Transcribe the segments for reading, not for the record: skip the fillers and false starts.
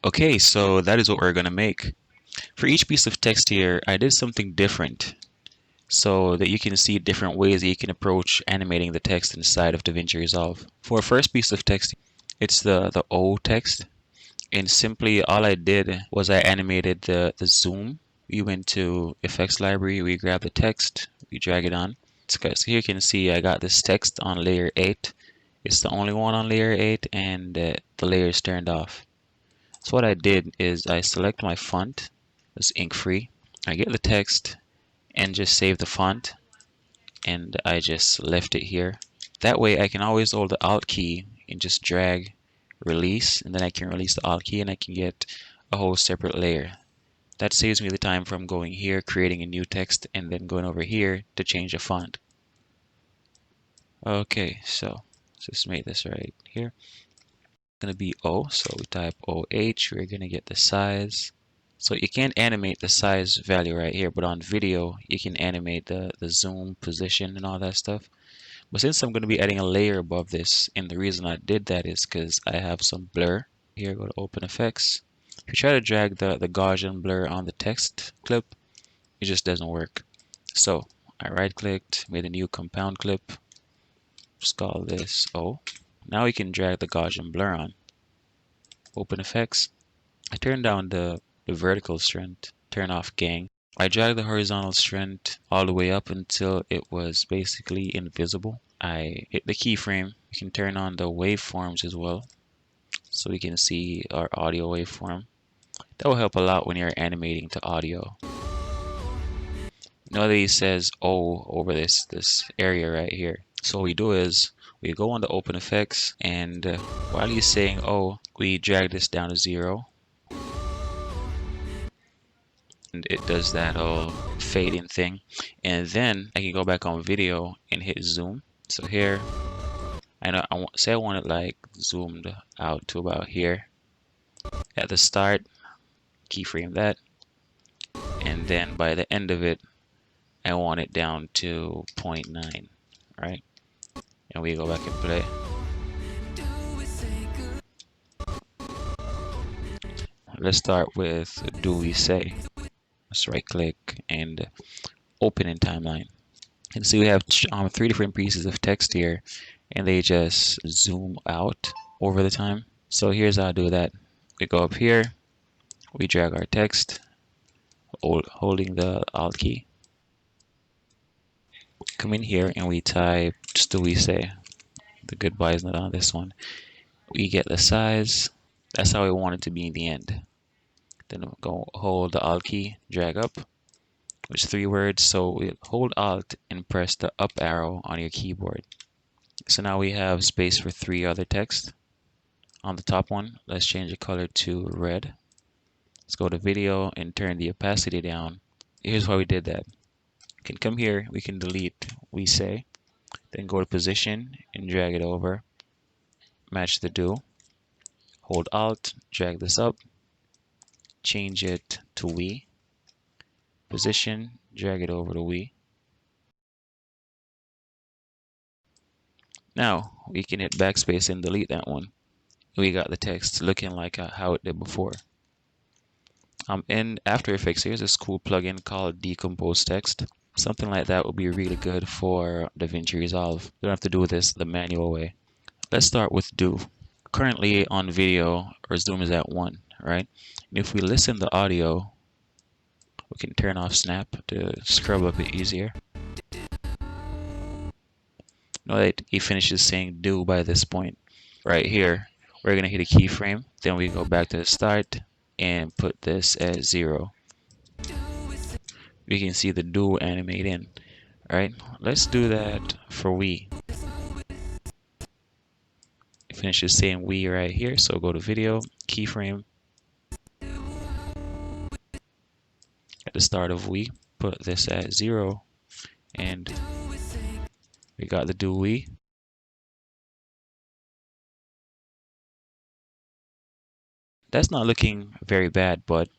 Okay, so that is what we're going to make. For each piece of text here, I did something different so that you can see different ways that you can approach animating the text inside of Davinci Resolve. For our first piece of text, it's the O text. And simply all I did was I animated the zoom. We went to effects library, we grab the text, we drag it on. So here you can see I got this text on layer 8. It's the only one on layer 8 and the layer is turned off. So what I did is I select my font, it's ink free. I get the text and just save the font and I just left it here. That way I can always hold the Alt key and just drag release, and then I can release the Alt key and I can get a whole separate layer. That saves me the time from going here, creating a new text, and then going over here to change the font. Okay, so let's just make this right here. It's gonna be O, so we type OH, we're gonna get the size. So you can't animate the size value right here, but on video you can animate the zoom, position, and all that stuff. But since I'm going to be adding a layer above this, and the reason I did that is because I have some blur. Here, go to Open Effects. If you try to drag the Gaussian blur on the text clip, it just doesn't work. So I right-clicked, made a new compound clip. Just call this O. Now we can drag the Gaussian blur on. Open Effects. I turn down the vertical strength, turn off gang. I dragged the horizontal strength all the way up until it was basically invisible. I hit the keyframe. You can turn on the waveforms as well, so we can see our audio waveform. That will help a lot when you're animating to audio. Notice it says O over this area right here. So what we do is we go on the Open Effects, and while he's saying O, we drag this down to 0. And it does that whole fading thing. And then I can go back on video and hit zoom. So here, I know I want it like zoomed out to about here at the start. Keyframe that, and then by the end of it, I want it down to 0.9, right? And we go back and play. Let's start with Do We Say. Let's right click and open in timeline. And see we have 3 different pieces of text here, and they just zoom out over the time. So here's how I do that. We go up here, we drag our text, holding the Alt key. Come in here and we type, just Do We Say. The goodbye is not on this one. We get the size. That's how we want it to be in the end. Then we'll go hold the Alt key, drag up, which is 3 words. So we hold Alt and press the up arrow on your keyboard. So now we have space for 3 other text. On the top one, let's change the color to red. Let's go to video and turn the opacity down. Here's why we did that. We can come here, we can delete We Say, then go to position and drag it over. Match the do. Hold Alt, drag this up, change it to we. Position, drag it over to we. Now we can hit backspace and delete that one. We got the text looking like how it did before. In After Effects, here's this cool plugin called Decompose Text. Something like that would be really good for Davinci Resolve. You don't have to do this the manual way. Let's start with do. Currently on video, our zoom is at 1, right? And if we listen to audio, we can turn off snap to scrub up it easier. Know that he finishes saying do by this point. Right here, we're gonna hit a keyframe, then we go back to the start and put this at 0. We can see the do animate in. Alright, let's do that for we. It finishes saying we right here, so go to video, keyframe. At the start of we, put this at 0, and we got the do we. That's not looking very bad, but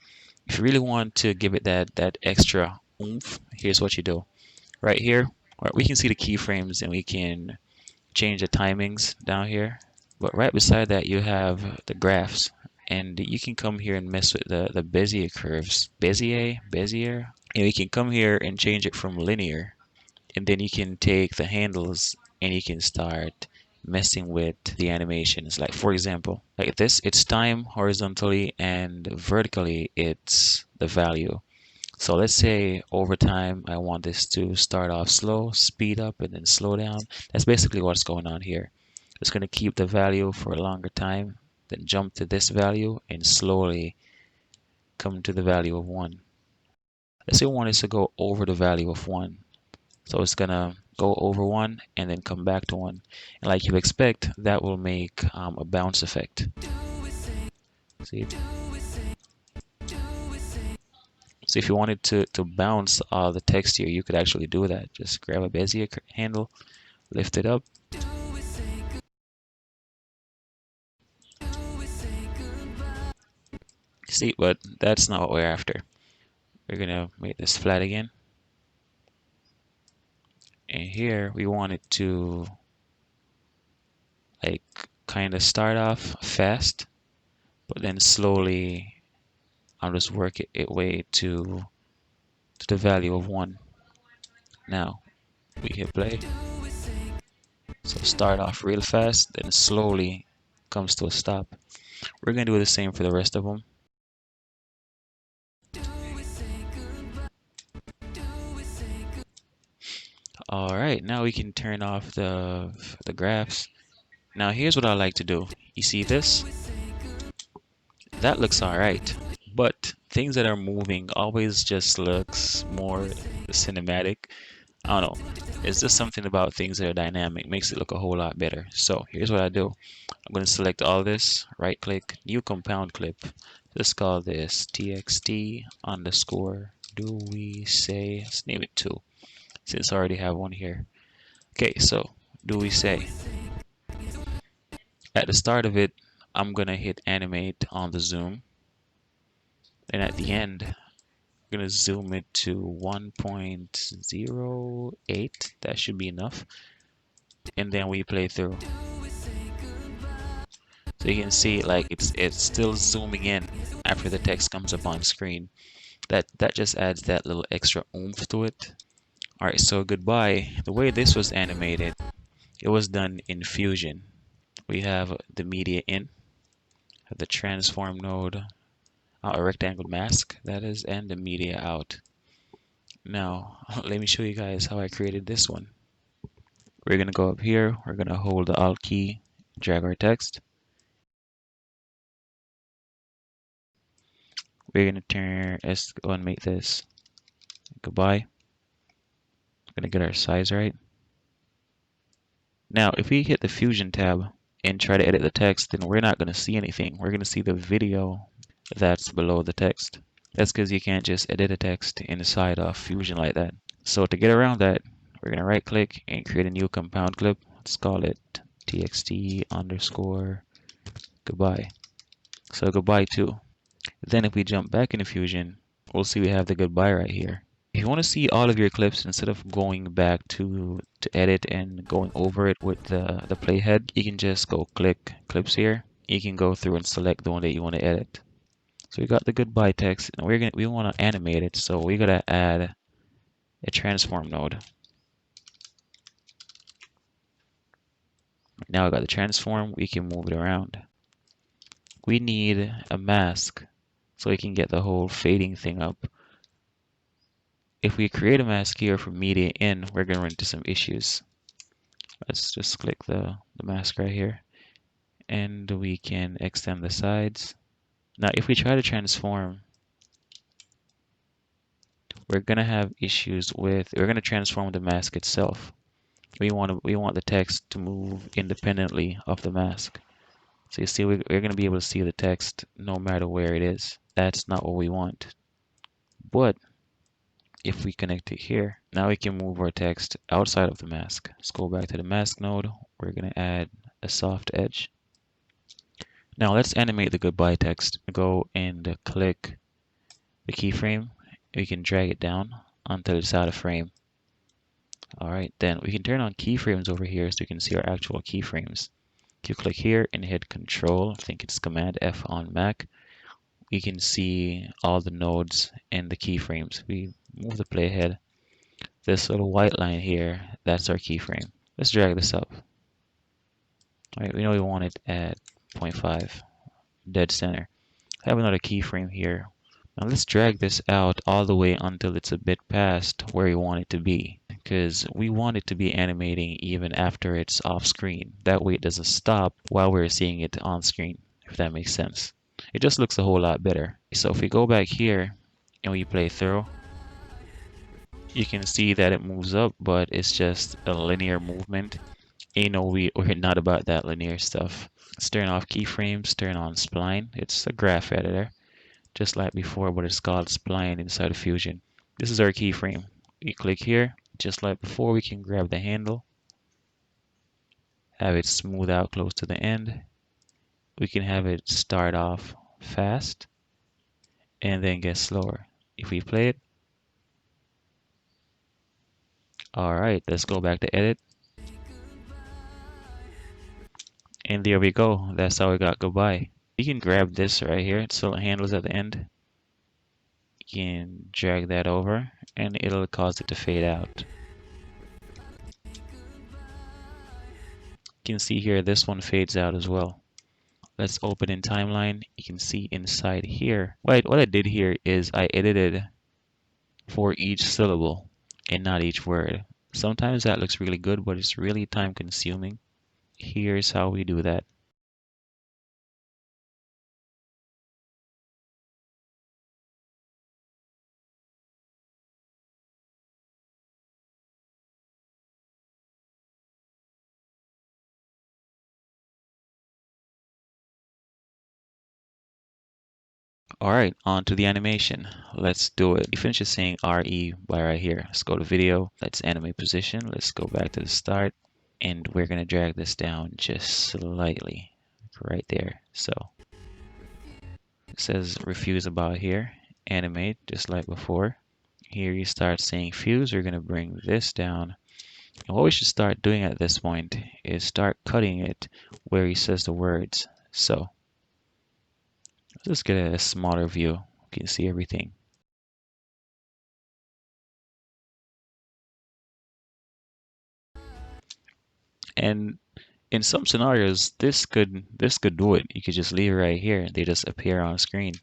if you really want to give it that extra oomph, here's what you do. Right here, we can see the keyframes and we can change the timings down here. But right beside that, you have the graphs. And you can come here and mess with the Bezier curves. Bezier. And you can come here and change it from linear. And then you can take the handles and you can start messing with the animations. Like for example, like this, it's time horizontally and vertically, it's the value. So let's say over time, I want this to start off slow, speed up, and then slow down. That's basically what's going on here. It's going to keep the value for a longer time, then jump to this value and slowly come to the value of 1. Let's say we want this to go over the value of 1. So it's going to go over 1 and then come back to 1. And like you expect, that will make a bounce effect. See? So if you wanted to bounce the text here, you could actually do that. Just grab a Bezier handle, lift it up. See, but that's not what we're after. We're gonna make this flat again. And here we want it to like kind of start off fast, but then slowly I'll just work it way to the value of 1. Now we hit play. So start off real fast, then slowly comes to a stop. We're gonna do the same for the rest of them. All right, now we can turn off the graphs. Now here's what I like to do. You see this? That looks all right, but things that are moving always just looks more cinematic. I don't know. It's just something about things that are dynamic makes it look a whole lot better. So here's what I do. I'm going to select all this, right click, new compound clip. Let's call this txt underscore do we say, let's name it 2 since I already have one here. Okay, so do we say. At the start of it, I'm going to hit animate on the zoom. And at the end, I'm going to zoom it to 1.08. That should be enough. And then we play through. So you can see like it's still zooming in after the text comes up on screen. That just adds that little extra oomph to it. Alright, so goodbye. The way this was animated, it was done in Fusion. We have the media in, the transform node, a rectangle mask that is, and the media out. Now let me show you guys how I created this one. We're gonna go up here, we're gonna hold the Alt key, drag our text. We're let's go and make this goodbye. We're gonna get our size right. Now if we hit the Fusion tab and try to edit the text, then we're not gonna see anything. We're gonna see the video that's below the text. That's because you can't just edit a text inside of Fusion like that. So to get around that, we're gonna right click and create a new compound clip. Let's call it txt underscore goodbye. So goodbye too. Then if we jump back into Fusion, we'll see we have the goodbye right here. If you want to see all of your clips instead of going back to edit and going over it with the playhead, you can just go click clips here. You can go through and select the one that you want to edit. So we got the goodbye text, and we want to animate it, so we gotta add a transform node. Now I got the transform, we can move it around. We need a mask so we can get the whole fading thing up. If we create a mask here for media in, we're gonna run into some issues. Let's just click the mask right here, and we can extend the sides. Now if we try to transform, we're gonna have issues with, we're gonna transform the mask itself. We want the text to move independently of the mask. So you see, we're going to be able to see the text no matter where it is. That's not what we want. But if we connect it here, now we can move our text outside of the mask. Let's go back to the mask node. We're going to add a soft edge. Now let's animate the goodbye text. Go and click the keyframe. We can drag it down until it's out of frame. All right, then we can turn on keyframes over here so we can see our actual keyframes. If you click here and hit Control, I think it's Command F on Mac, we can see all the nodes and the keyframes. We move the playhead. This little white line here, that's our keyframe. Let's drag this up. All right, we know we want it at 0.5, dead center. I have another keyframe here. Now let's drag this out all the way until it's a bit past where we want it to be, because we want it to be animating even after it's off screen. That way it doesn't stop while we're seeing it on screen, if that makes sense. It just looks a whole lot better. So if we go back here and we play through, you can see that it moves up, but it's just a linear movement. You know, we're not about that linear stuff. Let's turn off keyframes, turn on spline. It's a graph editor, just like before, but it's called spline inside of Fusion. This is our keyframe. We click here, just like before, we can grab the handle, have it smooth out close to the end. We can have it start off fast and then get slower. If we play it, all right, let's go back to edit. And there we go. That's how we got goodbye. You can grab this right here. So it handles at the end. You can drag that over and it'll cause it to fade out. You can see here this one fades out as well. Let's open in timeline. You can see inside here. What I did here is I edited for each syllable and not each word. Sometimes that looks really good, but it's really time consuming. Here's how we do that. All right, on to the animation. Let's do it. You finish saying RE by right here. Let's go to video. Let's animate position. Let's go back to the start. And we're going to drag this down just slightly right there. So it says refuse about here. Animate just like before. Here you start saying fuse. We're going to bring this down. And what we should start doing at this point is start cutting it where he says the words. So let's get a smaller view. You can see everything. And in some scenarios, this could do it. You could just leave it right here. They just appear on screen.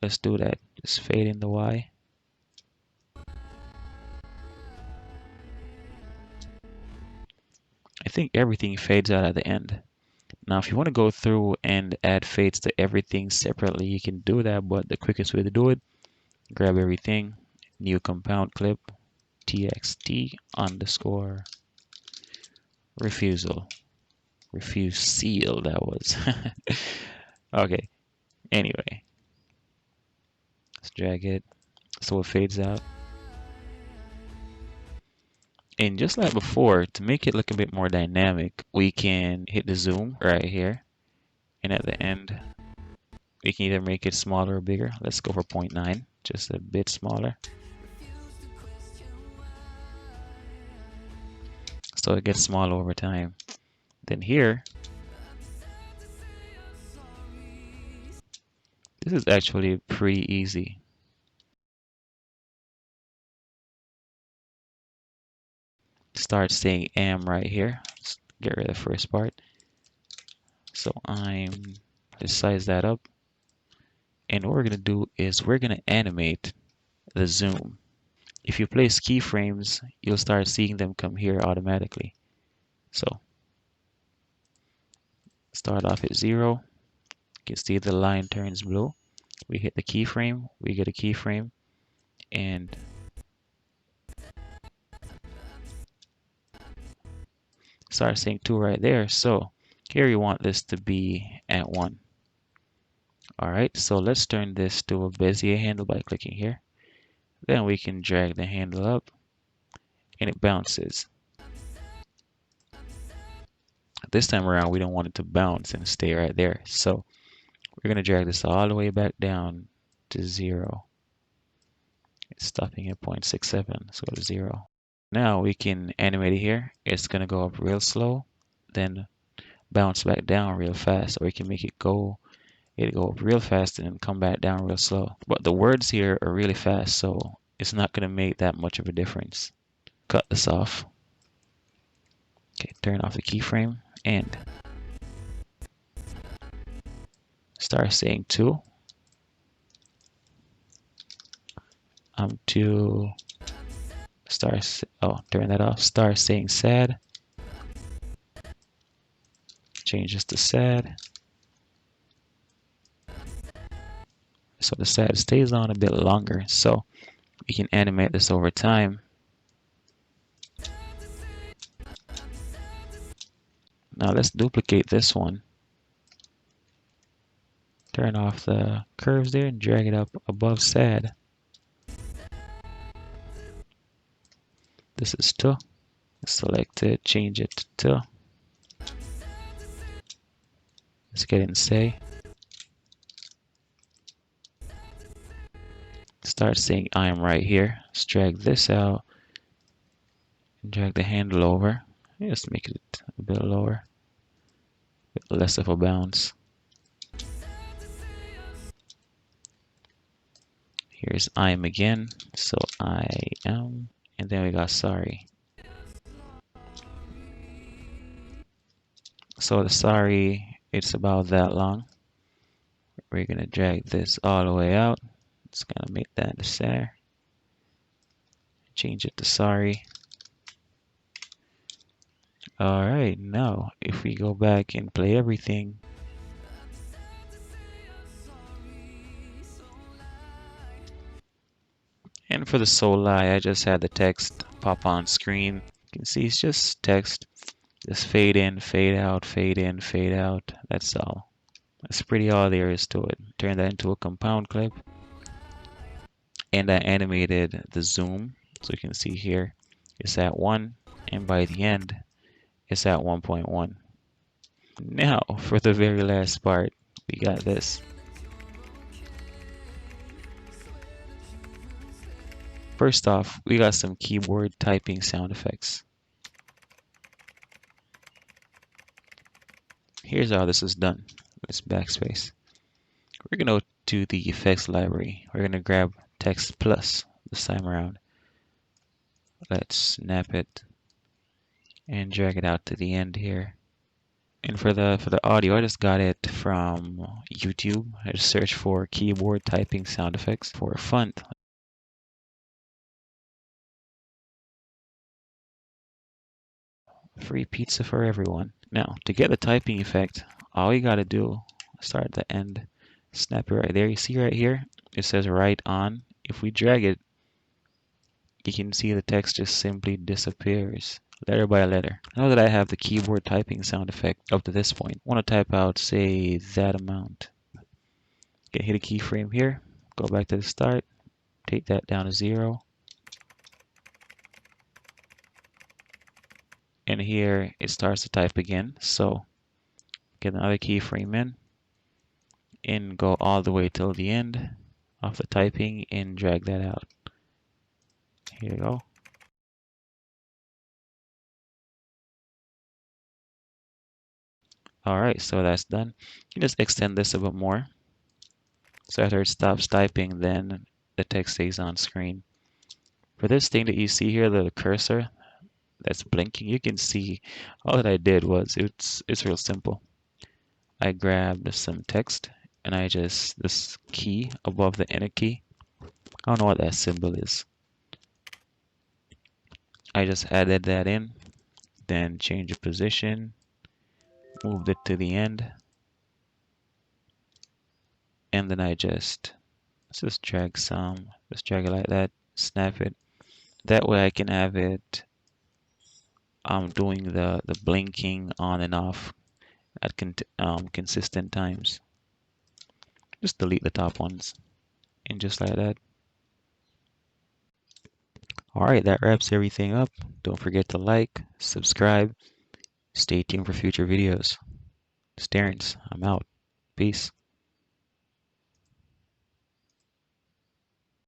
Let's do that. Just fade in the Y. I think everything fades out at the end. Now, if you want to go through and add fades to everything separately, you can do that, but the quickest way to do it, grab everything, new compound clip, txt underscore refusal. Refuse seal, that was. Okay, anyway. Let's drag it so it fades out. And just like before, to make it look a bit more dynamic, we can hit the zoom right here. And at the end, we can either make it smaller or bigger. Let's go for 0.9, just a bit smaller. So it gets smaller over time. Then here, this is actually pretty easy. Start saying am right here. Let's get rid of the first part. So just size that up. And what we're going to do is we're going to animate the zoom. If you place keyframes, you'll start seeing them come here automatically. So start off at 0. You can see the line turns blue. We hit the keyframe, we get a keyframe, and start saying 2 right there. So here you want this to be at 1. Alright, so let's turn this to a Bezier handle by clicking here. Then we can drag the handle up and it bounces. This time around, we don't want it to bounce and stay right there. So we're going to drag this all the way back down to 0. It's stopping at 0.67, so go to 0. Now we can animate it here. It's gonna go up real slow, then bounce back down real fast, or we can make it go up real fast and then come back down real slow. But the words here are really fast, so it's not gonna make that much of a difference. Cut this off. Okay, turn off the keyframe and start saying to. To start, turn that off. Start saying sad. Change this to sad. So the sad stays on a bit longer. So we can animate this over time. Now let's duplicate this one. Turn off the curves there and drag it up above sad. This is to. Select it, change it to. Let's get in say. Start saying I am right here. Let's drag this out and drag the handle over. Just make it a bit lower, a bit less of a bounce. Here's I am again. So I am, and then we got sorry. So the sorry, it's about that long. We're gonna drag this all the way out. It's gonna make that in the center. Change it to sorry. Alright, now if we go back and play everything, and for the so lie, I just had the text pop on screen. You can see it's just text. Just fade in, fade out, fade in, fade out. That's all. That's pretty all there is to it. Turn that into a compound clip. And I animated the zoom. So you can see here, it's at 1. And by the end, it's at 1.1. Now, for the very last part, we got this. First off, we got some keyboard typing sound effects. Here's how this is done. Let's backspace. We're going to go to the effects library. We're going to grab text plus this time around. Let's snap it and drag it out to the end here. And for the audio, I just got it from YouTube. I just searched for keyboard typing sound effects for font. Free pizza for everyone. Now, to get the typing effect, all you gotta do, start at the end, snap it right there. You see right here, it says right on. If we drag it, you can see the text just simply disappears, letter by letter. Now that I have the keyboard typing sound effect up to this point, I want to type out, say, that amount. Okay, hit a keyframe here, go back to the start, take that down to 0. And here it starts to type again. So get another keyframe in and go all the way till the end of the typing and drag that out. Here you go. Alright, so that's done. You just extend this a bit more. So after it stops typing, then the text stays on screen. For this thing that you see here, the cursor that's blinking, you can see all that I did was it's real simple. I grabbed some text and I just this key above the enter key. I don't know what that symbol is. I just added that in, then change the position, moved it to the end, and then I just drag it like that, snap it. That way I can have it doing the blinking on and off at consistent times. Just delete the top ones and just like that. Alright, that wraps everything up. Don't forget to like, subscribe, stay tuned for future videos. It's Terrence. I'm out. Peace.